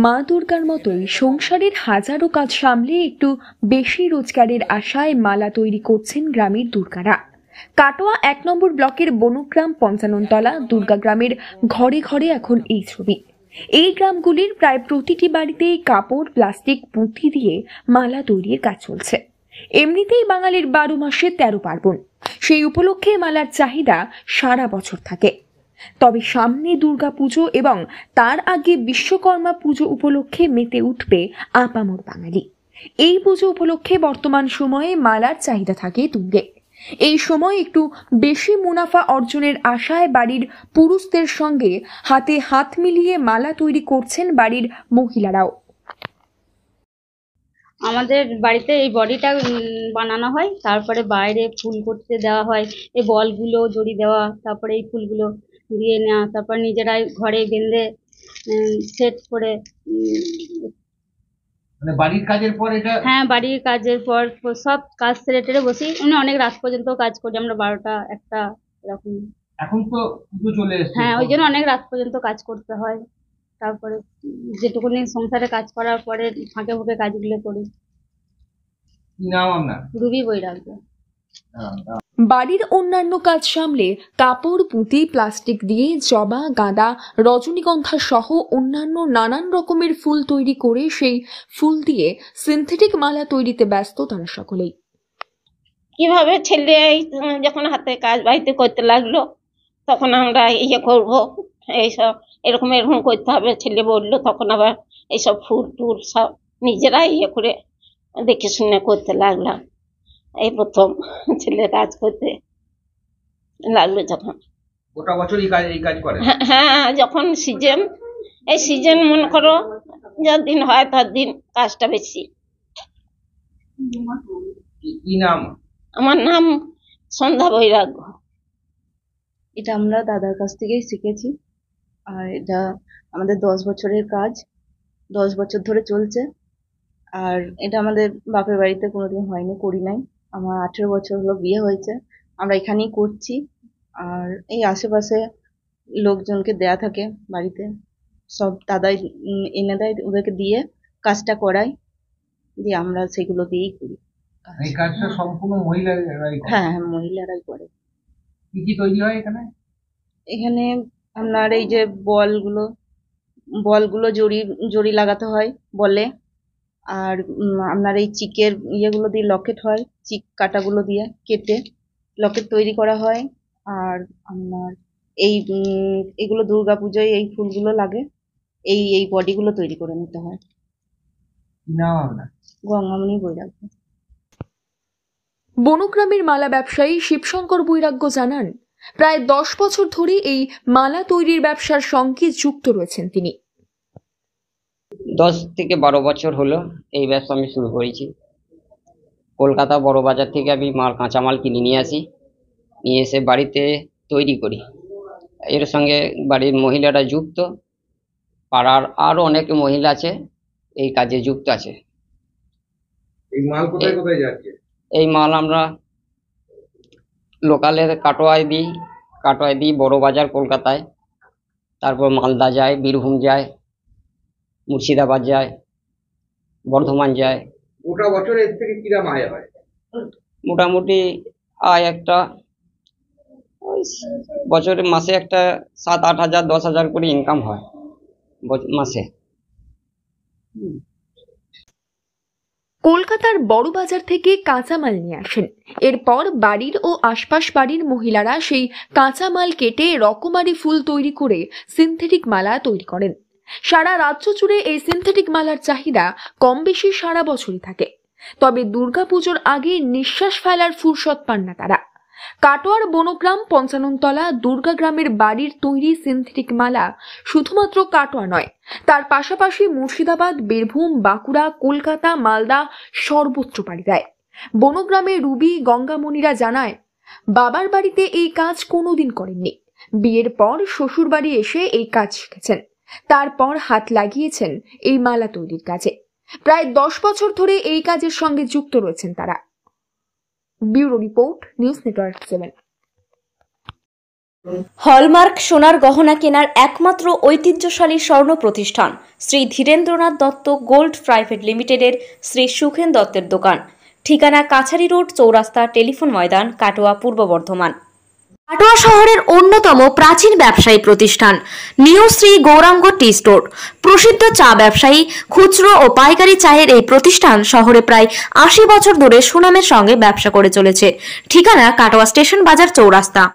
মা দুর্গার মতোই সংসারের হাজারো কাজ সামলে একটু বেশি রোজগারের আশায় মালা তৈরি করছেন গ্রামের দুর্গারা। কাটোয়া ১ নম্বর ব্লকের বনগ্রাম পঞ্চাননতলা দুর্গা গ্রামের ঘরে ঘরে এখন এই ছবি। এই গ্রামগুলির প্রায় প্রতিটি বাড়িতেই কাপড়, প্লাস্টিক, পুঁতি দিয়ে মালা তৈরির কাজ চলছে। এমনিতেই বাঙালির ১২ মাসে ১৩ পার্বণ, সেই উপলক্ষে মালার চাহিদা সারা বছর থাকে। তবে সামনে দুর্গা পুজো এবং তার আগে বিশ্বকর্মা পুজো উপলক্ষে মেতে উঠবে আপামর বাঙালি। এই পুজো উপলক্ষে বর্তমান সময়ে মালার চাহিদা থাকে তুঙ্গে। এই সময় একটু বেশি মুনাফা অর্জনের আশায় বাড়ির পুরুষদের সঙ্গে হাতে হাত মিলিয়ে মালা তৈরি করছেন বাড়ির মহিলারাও। আমাদের বাড়িতে এই বডিটা বানানো হয়, তারপরে বাইরে ফুল করতে দেওয়া হয়, এই বলগুলো জড়ি দেওয়া, তারপরে এই ফুলগুলো দিয়ে নেওয়া, তারপর নিজেরাই ঘরে বেঁধে সেট করে। মানে বাড়ির কাজের পর এটা? হ্যাঁ, বাড়ির কাজের পর সব কাজ সেরে টেরে বসি, অনেক রাত পর্যন্ত কাজ করি আমরা, ১২টা ১টা এরকম। এখন তো পুজো চলে এসেছে। হ্যাঁ, ওই জন্য অনেক রাত পর্যন্ত কাজ করতে হয়। তারপরে যেটুকুনি সংসারে কাজ করার পরে ফাঁকে ফাঁকে কাজগুলো করি। কি নাম আপনার? রুবি বৈরাগ্য। বাড়ির অন্যান্য কাজ সামলে কাপড়, পুঁতি, প্লাস্টিক দিয়ে জবা, গাঁদা, রজনীগন্ধা সহ অন্যান্য নানান রকমের ফুল তৈরি করে সেই ফুল দিয়ে সিনথেটিক মালা তৈরিতে ব্যস্ত তারা সকলেই। কিভাবে ছেলে যখন হাতে কাজ বাড়িতে করতে লাগলো, তখন আমরা করবো এইসব, এরকম করতে হবে ছেলে বললো, তখন আবার এইসব ফুল টুল সব নিজেরাই করে দেখে শুনে করতে লাগলাম। এই প্রথম ছেলে কাজ করতে লাগলো যখন। গোটা বছর এই কাজ করে? হ্যাঁ, যখন সিজন, এই সিজন মনে করো যার দিন হয় তার দিন কাজটা বেশি। কি নাম? আমার নাম সন্ধ্যা বৈরাগ্য। এটা আমরা দাদার কাছ থেকেই শিখেছি, আর এটা আমাদের 10 বছরের কাজ, 10 বছর ধরে চলছে। আর এটা আমাদের বাপের বাড়িতে কোনোদিন হয়নি, করি নাই। আমার 18 বছর হলো বিয়ে হয়েছে, আমরা এখানেই করছি। আর এই আশেপাশে লোকজনকে দেয়া থাকে, বাড়িতে সব দাদাই এনে দেয়, ওদেরকে দিয়ে কাজটা করাই, দিয়ে আমরা সেগুলো দিয়েই করি। এই কাজটা সম্পূর্ণ মহিলারাই করে? হ্যাঁ, মহিলারাই করে। কি কি তৈরি হয় এখানে? এখানে আপনার এই যে বলগুলো জড়ি লাগাতে হয় বলে, আর আপনার এই চিকের ইয়েগুলো দিয়ে লকেট হয়, চিক কাটাগুলো দিয়ে কেটে লকেট তৈরি করা হয়। আর আপনার এই এগুলো দুর্গাপুজোয় এই ফুলগুলো লাগে, এই বডিগুলো তৈরি করে নিতে হয়। কি নাম আপনার? গঙ্গামণি বৈরাগ্য। বনগ্রামের মালা ব্যবসায়ী শিবশঙ্কর বৈরাগ্য জানান, প্রায় 10 বছর ধরে এই মালা তৈরির ব্যবসার সঙ্গে যুক্ত রয়েছেন তিনি। 10 থেকে 12 বছর হলো এই ব্যবসা আমি শুরু করেছি। কলকাতা বড় বাজার থেকে আমি কাঁচামাল কিনে নিয়ে আসি, নিয়ে এসে বাড়িতে তৈরি করি। এর সঙ্গে বাড়ির মহিলারা যুক্ত, পাড়ার আরও অনেক মহিলা আছে এই কাজে যুক্ত আছে। এই মাল কোথায় কোথায় যাচ্ছে? এই মাল আমরা লোকালের কাটোয়ায় দিই, বড় বাজার কলকাতায়, তারপর মালদা যায়, বীরভূম যায়, মুর্শিদাবাদ যায়, বর্ধমান যায়। গোটা বছরে এর থেকে কিরকম আয় হয়? মোটামুটি আয় একটা বছরে মাসে একটা 7-8 হাজার 10 হাজার করে ইনকাম হয় মাসে। কলকাতার বড় বাজার থেকে কাঁচামাল নিয়ে আসেন, এরপর বাড়ির ও আশপাশ বাড়ির মহিলারা সেই কাঁচামাল কেটে রকমারি ফুল তৈরি করে সিনথেটিক মালা তৈরি করেন। সারা রাজ্য জুড়ে এই সিনথেটিক মালার চাহিদা কম বেশি সারা বছরই থাকে। তবে দুর্গাপুজোর আগে নিঃশ্বাস ফেলার ফুরসত পান না তারা। কাটোয়ার বনগ্রাম পঞ্চাননতলা দুর্গা গ্রামের বাড়ির তৈরি সিনথেটিক মালা শুধুমাত্র কাটোয়া নয়, তার পাশাপাশি মুর্শিদাবাদ, বীরভূম, বাঁকুড়া, কলকাতা, মালদা সর্বত্র পাড়ি দেয়। বনগ্রামে রুবি গঙ্গামণিরা জানায়, বাবার বাড়িতে এই কাজ কোনোদিন করেননি, বিয়ের পর শ্বশুর বাড়ি এসে এই কাজ শিখেছেন, তারপর হাত লাগিয়েছেন এই মালা তৈরির কাজে। প্রায় 10 বছর ধরে এই কাজের সঙ্গে যুক্ত রয়েছেন তারা। Bureau report, news network 7। Hallmark সোনার গহনা কেনার একমাত্র ঐতিহ্যশালী স্বর্ণ প্রতিষ্ঠান শ্রী ধীরেন্দ্রনাথ দত্ত গোল্ড প্রাইভেট লিমিটেডের শ্রী সুখেন দত্তের দোকান। ঠিকানা কাছারি রোড, চৌরাস্তা, টেলিফোন ময়দান, কাটোয়া, পূর্ব বর্ধমান। কাটোয়া শহরের অন্যতম প্রাচীন ব্যবসায়ী প্রতিষ্ঠান new Shri Gauranga tea store. প্রসিদ্ধ চা ব্যবসায়ী, খুচরো ও পাইকারি চায়ের এই প্রতিষ্ঠান শহরে প্রায় 80 বছর ধরে সুনামের সঙ্গে ব্যবসা করে চলেছে। ঠিকানা কাটোয়া স্টেশন বাজার, চৌরাস্তা।